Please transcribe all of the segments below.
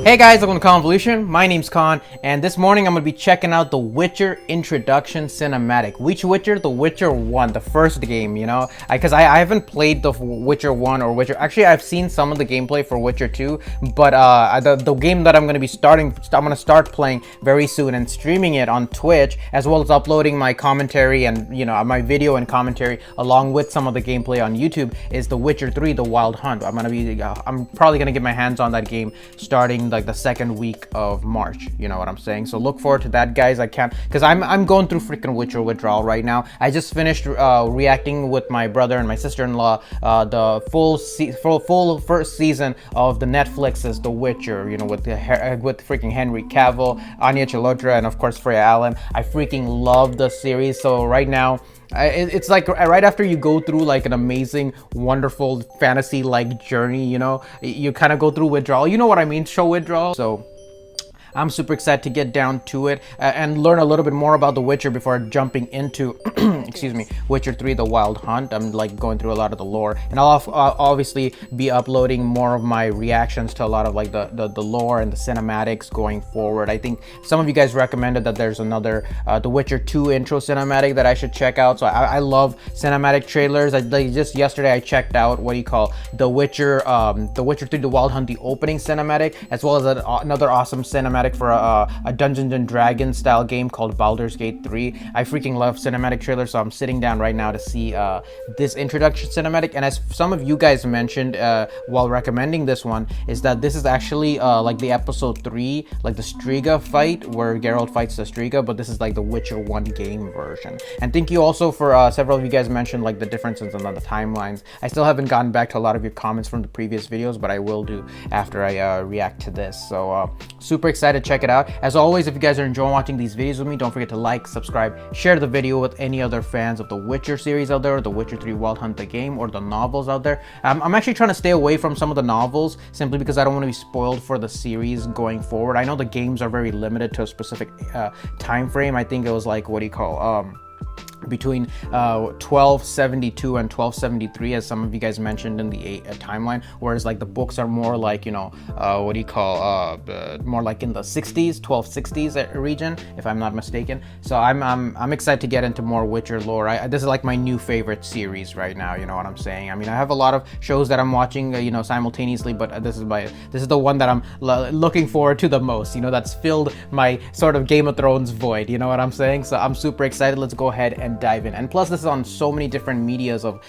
Hey guys, welcome to Khanvolution. My name's Khan, and this morning I'm going to be checking out the Witcher Introduction Cinematic. Which Witcher? The Witcher 1, the first game, you know? Because I haven't played the Witcher 1 or Witcher... Actually, I've seen some of the gameplay for Witcher 2, but the game that I'm going to be I'm going to start playing very soon and streaming it on Twitch, as well as uploading my commentary and, you know, my video and commentary along with some of the gameplay on YouTube, is the Witcher 3, The Wild Hunt. I'm probably going to get my hands on that game starting like the second week of March, you know what I'm saying? So look forward to that, guys. I can't, because I'm going through freaking Witcher withdrawal right now. I just finished reacting with my brother and my sister-in-law the full first season of the Netflix's The Witcher, you know, with freaking Henry Cavill, Anya Chalotra, and of course Freya Allen. I freaking love the series. So right now, it's like right after you go through like an amazing, wonderful fantasy-like journey, you know, you kind of go through withdrawal. You know what I mean? Show withdrawal. So I'm super excited to get down to it and learn a little bit more about The Witcher before jumping into, excuse me, Witcher 3, The Wild Hunt. I'm like going through a lot of the lore, and I'll obviously be uploading more of my reactions to a lot of like the lore and the cinematics going forward. I think some of you guys recommended that there's another The Witcher 2 intro cinematic that I should check out. So I love cinematic trailers. Just yesterday I checked out The Witcher 3, The Wild Hunt, the opening cinematic, as well as another awesome cinematic for a Dungeons and Dragons style game called Baldur's Gate 3. I freaking love cinematic trailers, so I'm sitting down right now to see this introduction cinematic. And as some of you guys mentioned while recommending this one, is that this is actually like the episode 3, like the Striga fight where Geralt fights the Striga, but this is like the Witcher 1 game version. And thank you also for several of you guys mentioned like the differences in the timelines. I still haven't gotten back to a lot of your comments from the previous videos, but I will do after I react to this. So super excited to check it out. As always, if you guys are enjoying watching these videos with me, don't forget to like, subscribe, share the video with any other fans of the Witcher series out there, or the Witcher 3 Wild Hunt the game, or the novels out there. I'm actually trying to stay away from some of the novels simply because I don't want to be spoiled for the series going forward. I know the games are very limited to a specific time frame. I think it was like, between 1272 and 1273, as some of you guys mentioned in the timeline, whereas like the books are more like, you know, more like in the 60s, 1260s region, if I'm not mistaken. So I'm excited to get into more Witcher lore. This is like my new favorite series right now, you know what I'm saying? I mean, I have a lot of shows that I'm watching, you know, simultaneously, but this is the one that I'm looking forward to the most, you know, that's filled my sort of Game of Thrones void, you know what I'm saying? So I'm super excited. Let's go ahead and dive in. And plus, this is on so many different medias of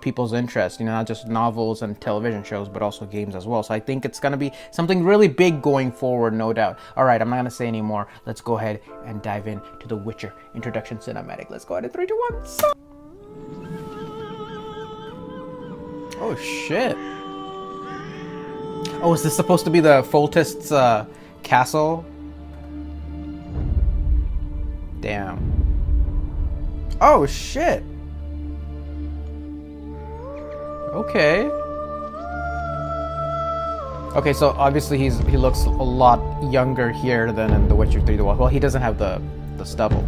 people's interest, you know, not just novels and television shows, but also games as well. So I think it's going to be something really big going forward, no doubt. All right, I'm not going to say any more. Let's go ahead and dive in to the Witcher Introduction Cinematic. Let's go ahead in 3, 2, 1. So oh, shit. Oh, is this supposed to be the Foltest's castle? Damn. Oh shit. Okay. Okay, so obviously he looks a lot younger here than in The Witcher 3 The Wild. Well, he doesn't have the stubble.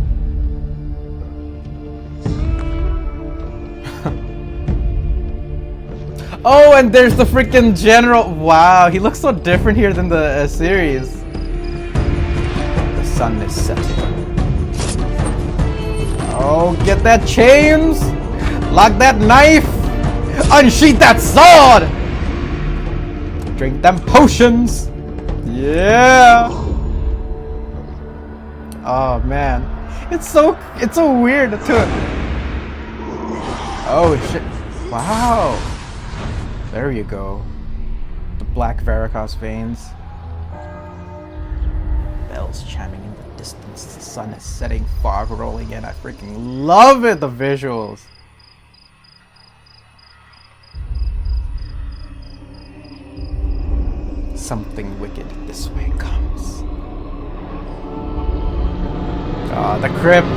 Oh, and there's the freaking general. Wow, he looks so different here than the series. The sun is setting. Oh, get that chains! Lock that knife! Unsheath that sword! Drink them potions! Yeah! Oh man, it's so weird too. Oh shit! Wow! There you go. The black varicose veins. Bells chiming in the distance. The sun is setting, fog rolling in. I freaking love it, the visuals. Something wicked this way comes. Oh, the crypt.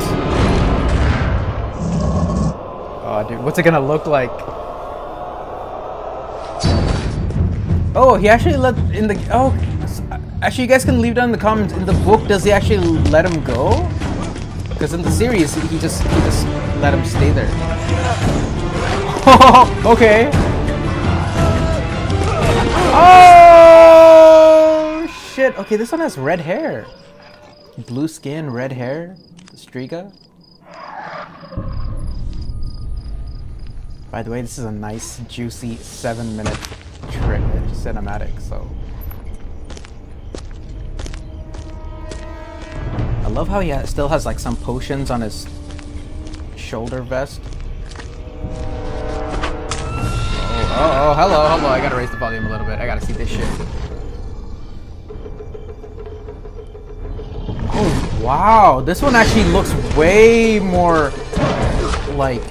Oh, dude, what's it gonna look like? Oh, he actually let in the... Oh, actually, you guys can leave down in the comments. In the book, does he actually let him go? Because in the series, he just let him stay there. Oh, okay. Oh, shit. Okay, this one has red hair. Blue skin, red hair. Striga. By the way, this is a nice, juicy 7-minute cinematic, so. I love how he still has like some potions on his shoulder vest. Oh, hello. I gotta raise the volume a little bit. I gotta see this shit. Oh, wow. This one actually looks way more like...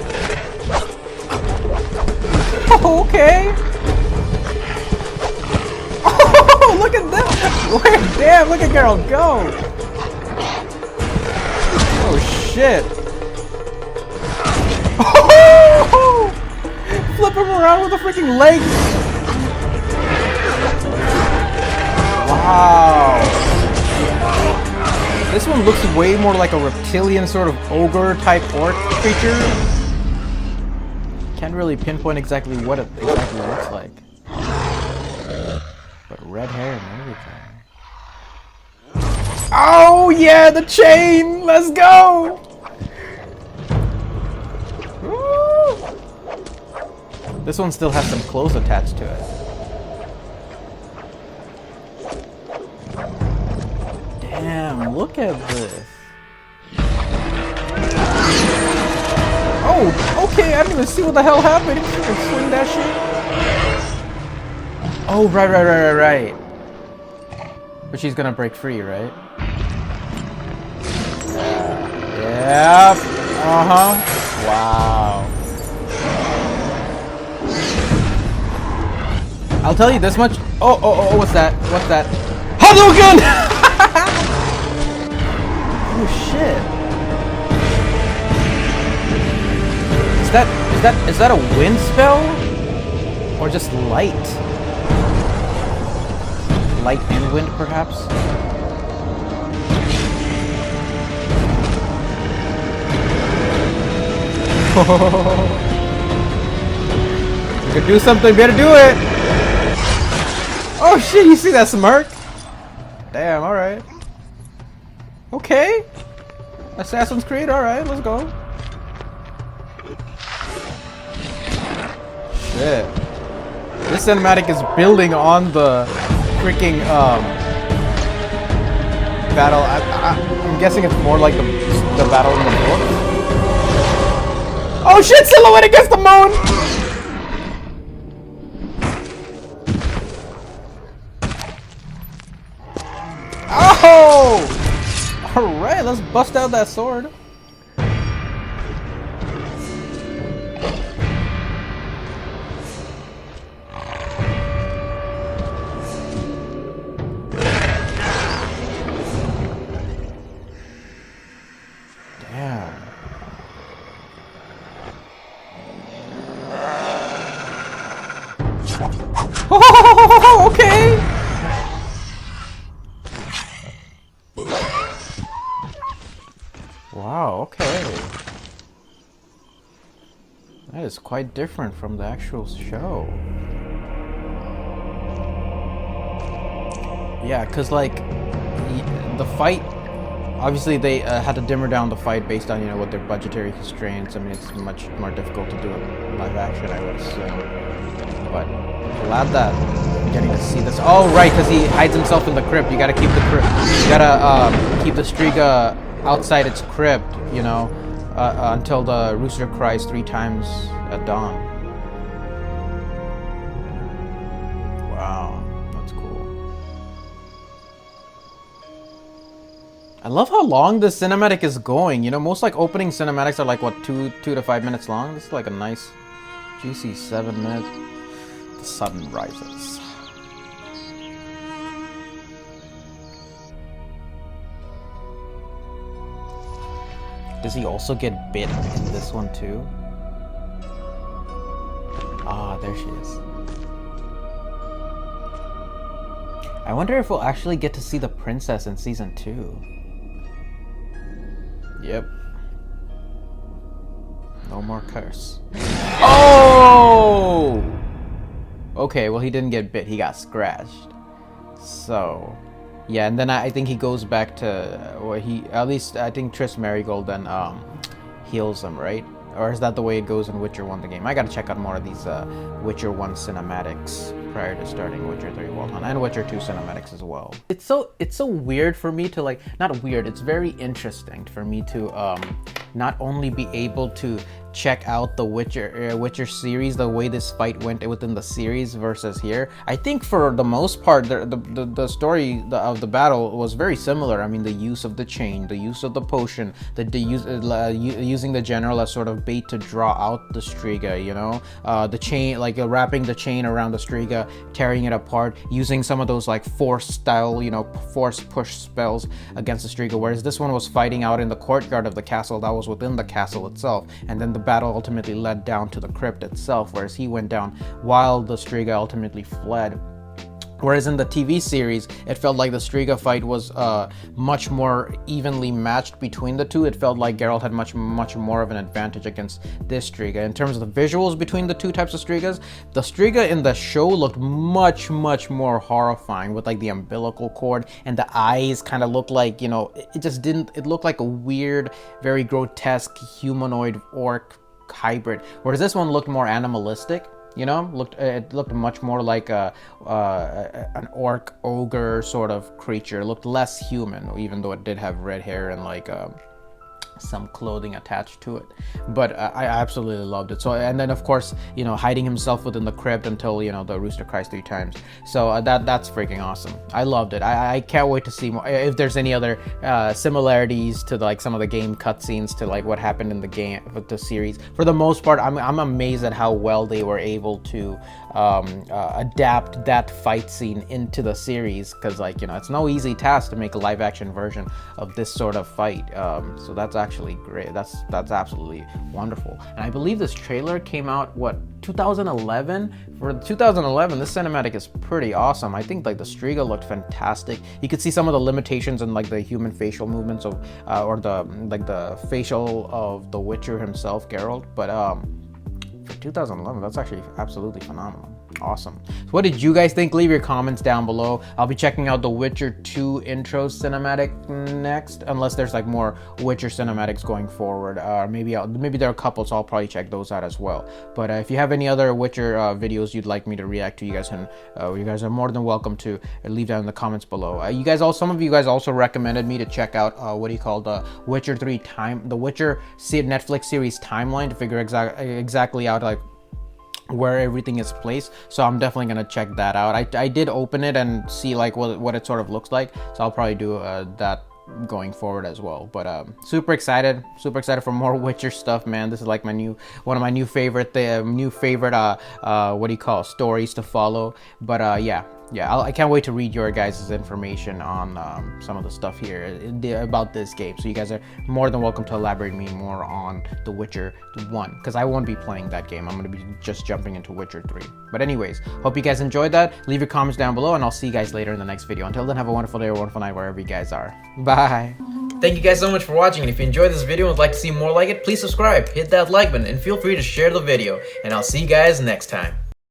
Oh, okay. Oh, look at that. Damn, look at Geralt go. Oh, shit. Oh! Flip him around with a freaking leg. Wow. This one looks way more like a reptilian sort of ogre type orc creature. Can't really pinpoint exactly what it exactly looks like. But red hair and everything. Oh yeah, the chain! Let's go! Woo! This one still has some clothes attached to it. Damn, look at this. Oh, okay, I didn't even see what the hell happened. You can swing that shit. Oh, right. But she's gonna break free, right? Yep. Uh-huh. Wow. I'll tell you this much. Oh, what's that? What's that? Hadouken! Oh shit. Is that a wind spell? Or just light? Light and wind, perhaps? You could do something, better do it! Oh shit, you see that smirk? Damn, alright. Okay. Assassin's Creed, alright, let's go. Shit. This cinematic is building on the freaking battle. I'm guessing it's more like the battle in the book. Oh shit, silhouette against the moon! Oh! Alright, let's bust out that sword. Oh, okay. Wow, okay. That is quite different from the actual show. Yeah, because like the fight, obviously they had to dimmer down the fight based on, you know, what their budgetary constraints. I mean, it's much more difficult to do it live action, I would assume. But glad that I'm getting to see this. Oh, right, because he hides himself in the crypt. You gotta keep the crypt. You gotta keep the Striga outside its crypt, you know, until the rooster cries 3 times at dawn. Wow, that's cool. I love how long this cinematic is going. You know, most like opening cinematics are like what, 2 to 5 minutes long. This is like a nice, juicy 7 minutes. The sun rises. Does he also get bit in this one too? Ah, there she is. I wonder if we'll actually get to see the princess in season 2. Yep. No more curse. Oh! Okay, well he didn't get bit, he got scratched. So, Yeah, and then I think he goes back to, or he, at least I think Triss Merigold then heals him, right? Or is that the way it goes in Witcher 1 the game? I gotta check out more of these Witcher 1 cinematics prior to starting Witcher 3 Wild Hunt, and Witcher 2 cinematics as well. It's so weird for me to, like, not weird, it's very interesting for me to not only be able to check out the Witcher series, the way this fight went within the series versus here. I think for the most part, the story of the battle was very similar. I mean, the use of the chain, the use of the potion, using the general as sort of bait to draw out the Striga, you know, the chain, like wrapping the chain around the Striga, tearing it apart, using some of those like force style, you know, force push spells against the Striga, whereas this one was fighting out in the courtyard of the castle that was within the castle itself, and then the battle ultimately led down to the crypt itself, whereas he went down while the Striga ultimately fled. Whereas in the TV series, it felt like the Striga fight was much more evenly matched between the two. It felt like Geralt had much more of an advantage against this Striga. In terms of the visuals between the two types of Strigas, the Striga in the show looked much more horrifying, with like the umbilical cord, and the eyes kind of looked like, you know, it looked like a weird, very grotesque humanoid orc hybrid. Whereas this one looked more animalistic. You know, it looked much more like an orc ogre sort of creature. It looked less human, even though it did have red hair and like some clothing attached to it. But I absolutely loved it. So, and then of course, you know, hiding himself within the crypt until, you know, the rooster cries 3 times. So that's freaking awesome. I loved it. I can't wait to see more, if there's any other similarities to like some of the game cutscenes to like what happened in the game with the series. For the most part, I'm amazed at how well they were able to adapt that fight scene into the series, because, like, you know, it's no easy task to make a live action version of this sort of fight. So that's actually great. That's absolutely wonderful. And I believe this trailer came out 2011. For 2011, this cinematic is pretty awesome. I think like the Striga looked fantastic. You could see some of the limitations in like the human facial movements of or the facial of the Witcher himself, Geralt, but for 2011, that's actually absolutely phenomenal. Awesome. So what did you guys think? Leave your comments down below. I'll be checking out the Witcher 2 intro cinematic next, unless there's like more Witcher cinematics going forward. Maybe there are a couple, so I'll probably check those out as well. But if you have any other Witcher videos you'd like me to react to, you guys are more than welcome to leave down in the comments below. Some of you guys also recommended me to check out the Witcher 3 the Witcher Netflix series timeline to figure exactly out like where everything is placed. So I'm definitely gonna check that out. I did open it and see like what it sort of looks like, so I'll probably do that going forward as well. But super excited for more Witcher stuff, man. This is like one of my new favorite stories to follow. But I can't wait to read your guys' information on some of the stuff here about this game. So you guys are more than welcome to elaborate me more on The Witcher 1, because I won't be playing that game. I'm going to be just jumping into Witcher 3. But anyways, hope you guys enjoyed that. Leave your comments down below, and I'll see you guys later in the next video. Until then, have a wonderful day or wonderful night wherever you guys are. Bye. Thank you guys so much for watching, and if you enjoyed this video and would like to see more like it, please subscribe, hit that like button, and feel free to share the video. And I'll see you guys next time.